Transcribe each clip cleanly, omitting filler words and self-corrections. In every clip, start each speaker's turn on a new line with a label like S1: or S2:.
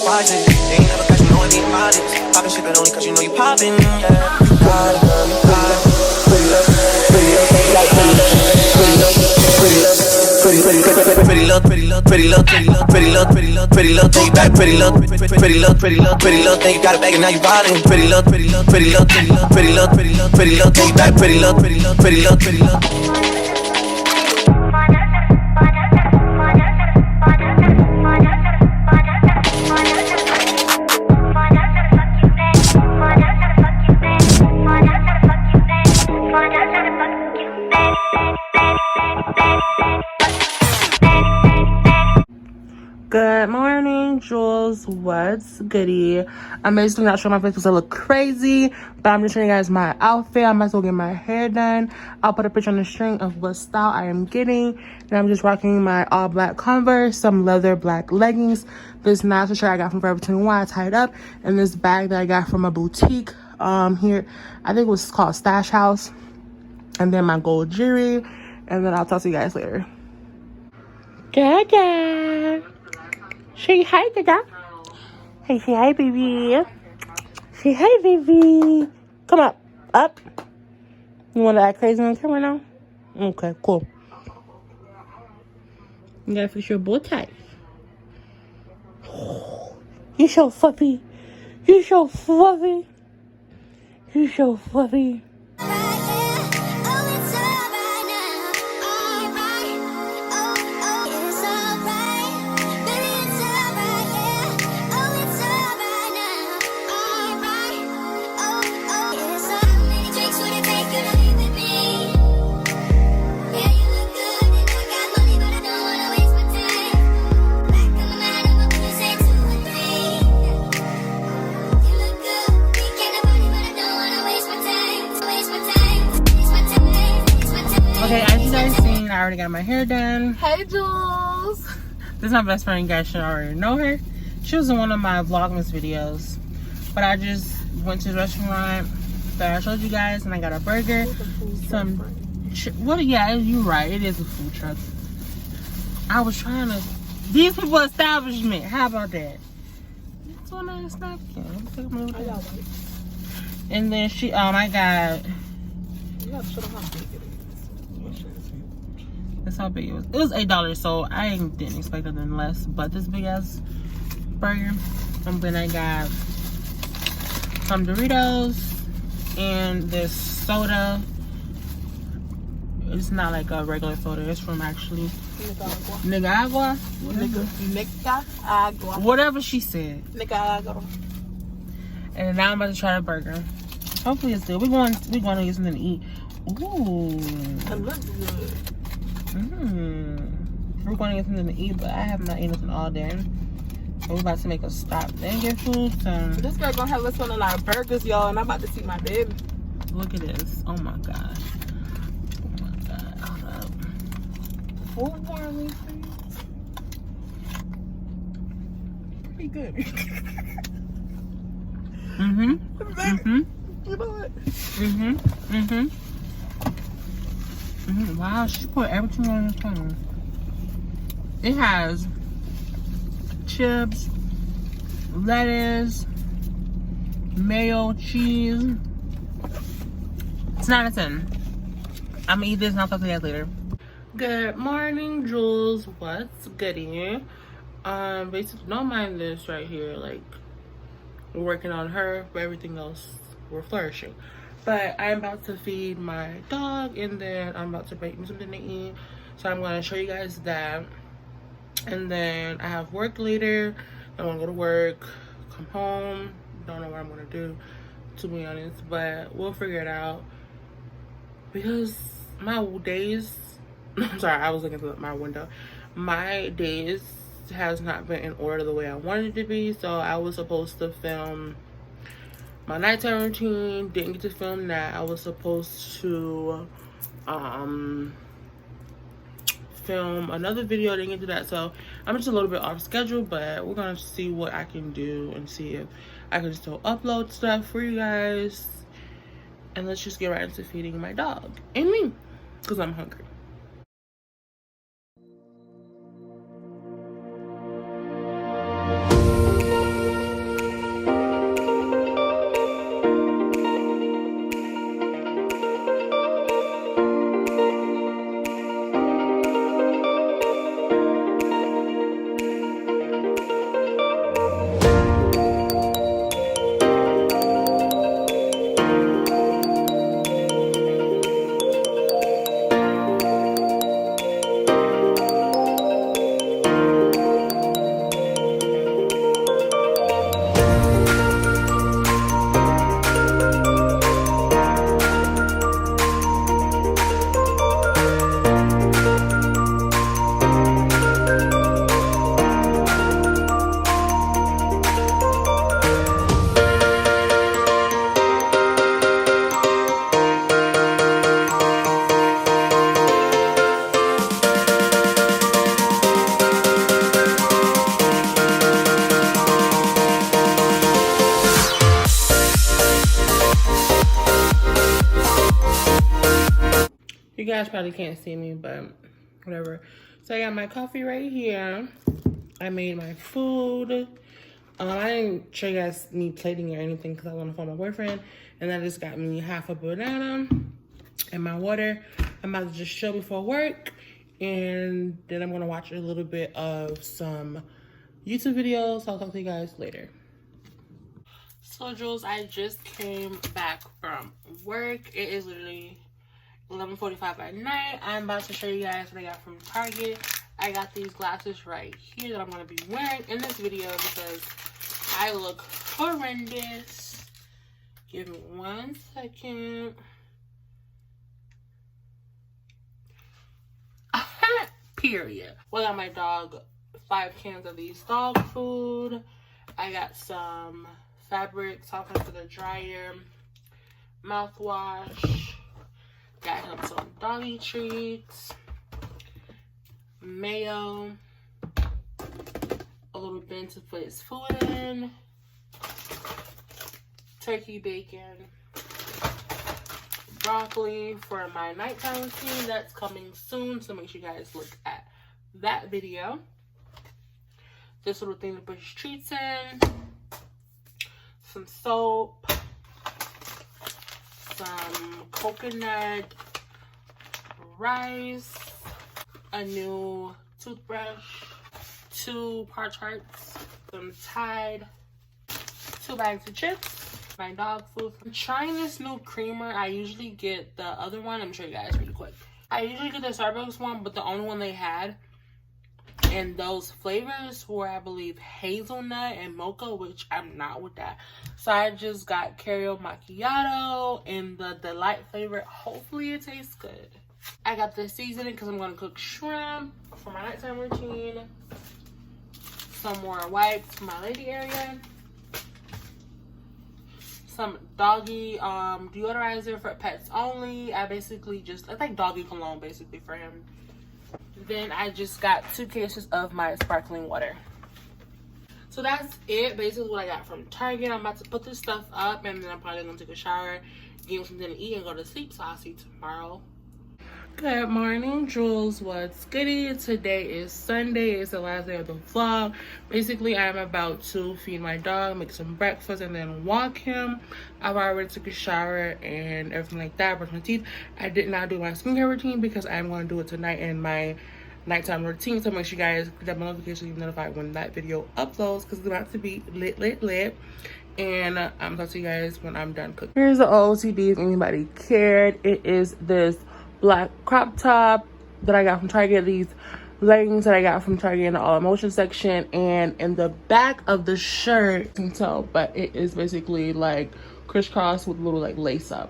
S1: watch it. They ain't never catch me knowing me about it. Poppin' shit, but only cause you know you poppin', yeah. You got it, girl, you got it. Pretty look, pretty look, pretty look, pretty look, pretty look, pretty look, pretty look, pretty look, pretty look, pretty look, pretty look, pretty look, pretty look, pretty look, take back, pretty look, pretty look, pretty look, pretty look, then you got it back and now you violin'. Pretty look, pretty look, pretty look, pretty look, pretty look, pretty look, pretty look, take back, pretty look, pretty look, pretty look, pretty look.
S2: Good morning, Jules. What's goody? I'm basically not showing my face because I look crazy, but I'm just showing you guys my outfit. I might as well get my hair done. I'll put a picture on the string of what style I am getting. And I'm just rocking my all black Converse, some leather black leggings, this nice shirt I got from Forever 21 I tied up, and this bag that I got from a boutique here. I think it was called Stash House. And then my gold jewelry. And then I'll talk to you guys later. Dada. Say hi, Dada. Hey, say hi, baby. Say hi, baby. Come up. Up. You want to act crazy on camera now? Okay, cool. You gotta fix your bow tie. You're so fluffy. You're so fluffy. You're so fluffy. Okay, as you guys seen, I already got my hair done. Hey, Jules. This is my best friend. You guys should already know her. She was in one of my Vlogmas videos. But I just went to the restaurant that I showed you guys, and I got a burger. Some... What? Yeah, you're right. It is a food truck. I was trying to... These people establishment. How about that? That's one nice napkin. I got white. And then she... I got... You gotta show them how big it is. That's how big it was. It was $8, so I didn't expect nothing less. But this big ass burger. And then I got some Doritos and this soda. It's not like a regular soda. It's from actually Nicaragua. Nicaragua. Whatever she said. Nicaragua. And now I'm about to try the burger. Hopefully it's good. We're going to get something to eat. Ooh. It looks good. We're going to get something to eat, but I have not eaten nothing all day. So we're about to make a stop then get food. So this girl gonna have us on a lot of burgers, y'all, and I'm about to see my baby. Look at this. Oh my gosh. Oh my god. Hold up. Hold on, me, please. Pretty good. You know what? Wow, she put everything on the phone. It has chips, lettuce, mayo, cheese. It's 9 out of 10. I'm gonna eat this and I'll talk to you guys later. Good morning, Jules. What's goody? Basically, don't mind this right here. Like, we're working on her, but everything else, we're flourishing. But I'm about to feed my dog, and then I'm about to make me something to eat. So I'm gonna show you guys that. And then I have work later. I wanna go to work, come home. Don't know what I'm gonna do, to be honest, but we'll figure it out. Because my days, I'm sorry, I was looking through my window. My days has not been in order the way I wanted it to be. So I was supposed to film my nighttime routine, didn't get to film that. I was supposed to film another video, didn't get to that. So I'm just a little bit off schedule, but we're gonna see what I can do and see if I can still upload stuff for you guys. And let's just get right into feeding my dog and me, because I'm hungry. guys probably can't see me, but whatever. So I got my coffee right here. I made my food. I didn't show you guys me plating or anything because I want to phone my boyfriend. And I just got me half a banana and my water. I'm about to just chill before work. And then I'm going to watch a little bit of some YouTube videos. I'll talk to you guys later. So, Jules, I just came back from work. It is literally 11:45 at night. I'm about to show you guys what I got from Target. I got these glasses right here that I'm going to be wearing in this video because I look horrendous. Give me 1 second. Period. Well, I got my dog 5 cans of these dog food. I got some fabric softener for the dryer, mouthwash. Got him some doggy treats, mayo, a little bin to put his food in, turkey bacon, broccoli for my nighttime routine that's coming soon, so make sure you guys look at that video. This little thing to put his treats in, some soap, some coconut rice, a new toothbrush, 2 Pop-Tarts, some Tide, 2 bags of chips, my dog food. I'm trying this new creamer. I usually get the other one. I'm sure you guys really quick. I usually get the Starbucks one, but the only one they had and those flavors were, I believe, hazelnut and mocha, which I'm not with that. So I just got caramel macchiato in the delight flavor. Hopefully it tastes good. I got the seasoning because I'm going to cook shrimp for my nighttime routine. Some more wipes for my lady area. Some doggy deodorizer for pets only. It's like doggy cologne basically for him. Then I just got 2 cases of my sparkling water. So that's it, basically what I got from Target. I'm about to put this stuff up and then I'm probably gonna take a shower, get something to eat, and go to sleep. So I'll see you tomorrow. Good morning, Jules. What's goody? Today is Sunday. It's the last day of the vlog. Basically, I'm about to feed my dog, make some breakfast, and then walk him. I've already took a shower and everything like that, brush my teeth. I did not do my skincare routine because I'm going to do it tonight in my nighttime routine. So make sure you guys get that notification to be notified when that video uploads because it's about to be lit. And I'm talking to you guys when I'm done cooking. Here's the OOTD if anybody cared. It is this black crop top that I got from Target, these leggings that I got from Target in the all emotion section, and in the back of the shirt, you can tell, but it is basically like crisscross with a little like lace up.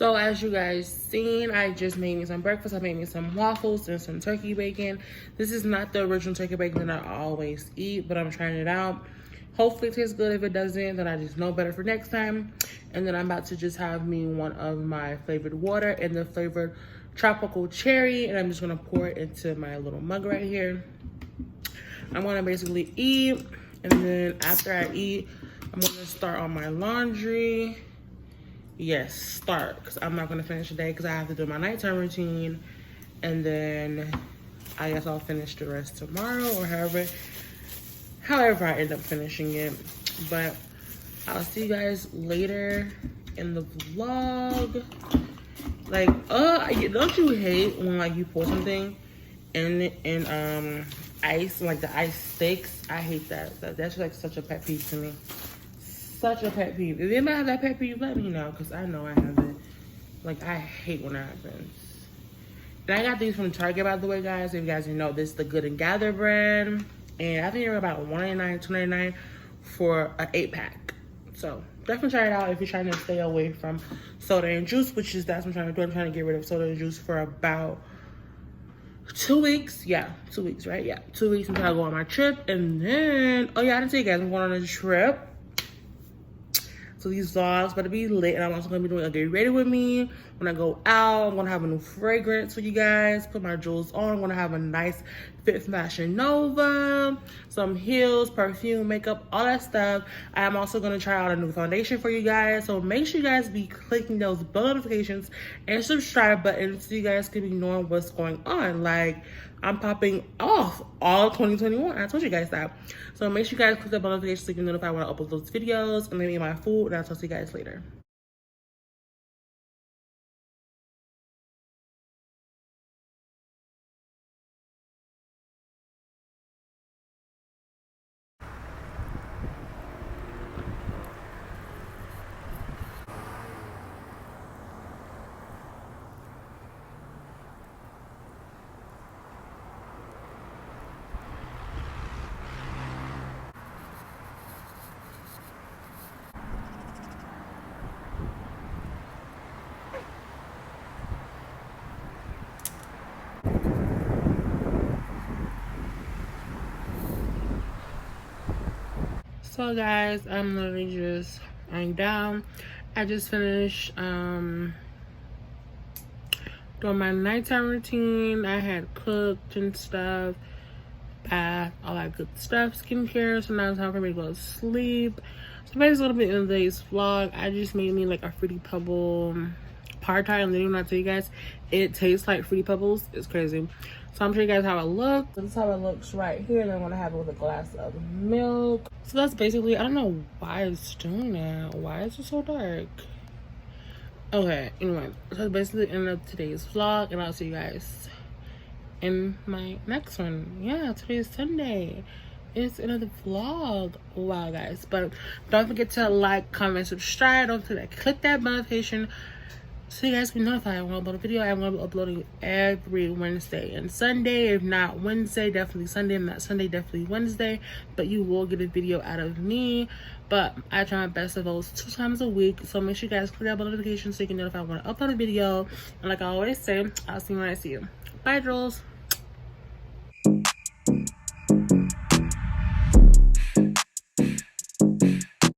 S2: So as you guys seen, I just made me some breakfast. I made me some waffles and some turkey bacon. This is not the original turkey bacon that I always eat, but I'm trying it out. Hopefully it tastes good. If it doesn't, then I just know better for next time. And then I'm about to just have me one of my flavored water and the flavored tropical cherry, and I'm just gonna pour it into my little mug right here. I'm gonna basically eat, and then after I eat, I'm gonna start on my laundry. Yes, start, because I'm not gonna finish today because I have to do my nighttime routine, and then I guess I'll finish the rest tomorrow or however I end up finishing it. But I'll see you guys later in the vlog. Like, don't you hate when like you pour something in ice, like the ice sticks? I hate that. That's like such a pet peeve to me. Such a pet peeve. If anybody have that pet peeve, let me know, because I know I have it. Like, I hate when that happens. And I got these from Target, by the way, guys. If you guys didn't know, this is the Good and Gather brand. And I think they're about $1.99, $2.99 for an 8-pack. So definitely try it out if you're trying to stay away from soda and juice, which is that's what I'm trying to do. I'm trying to get rid of soda and juice for about 2 weeks. Yeah, 2 weeks, right? Yeah, 2 weeks until I go on my trip. And then, oh yeah, I didn't tell you guys I'm going on a trip. So these vlogs better be lit, and I'm also gonna be doing a get ready with me when I go out. I'm gonna have a new fragrance for you guys, put my jewels on. I'm gonna have a nice fit Fashion Nova, some heels, perfume, makeup, all that stuff. I am also gonna try out a new foundation for you guys, so make sure you guys be clicking those bell notifications and subscribe buttons so you guys can be knowing what's going on. Like, I'm popping off all 2021. I told you guys that. So make sure you guys click the bell notification so you can notify when I upload those videos. And maybe my food, and I'll talk to you guys later. So guys, I'm literally just lying down. I just finished doing my nighttime routine. I had cooked and stuff, bath, all that good stuff, skincare. So now it's time for me to go to sleep. So basically gonna be in today's vlog. I just made me like a Fruity Pebble pie tart, and literally when I tell you guys, it tastes like Fruity Pebbles. It's crazy. So I'm showing you guys how it looks. This is how it looks right here. Then I'm gonna have it with a glass of milk. So that's basically, I don't know why it's doing that. Why is it so dark? Okay, anyway, so that's basically the end of today's vlog, and I'll see you guys in my next one. Yeah, today is Sunday. It's another vlog. Wow, guys. But don't forget to like, comment, subscribe. Don't forget to click that notification so you guys can be notified when I upload a video. I'm going to be uploading every Wednesday and Sunday. If not Wednesday, definitely Sunday. If not Sunday, definitely Wednesday. But you will get a video out of me. But I try my best of those 2 times a week. So make sure you guys click that notification so you can notify when I upload a video. And like I always say, I'll see you when I see you. Bye, Jules.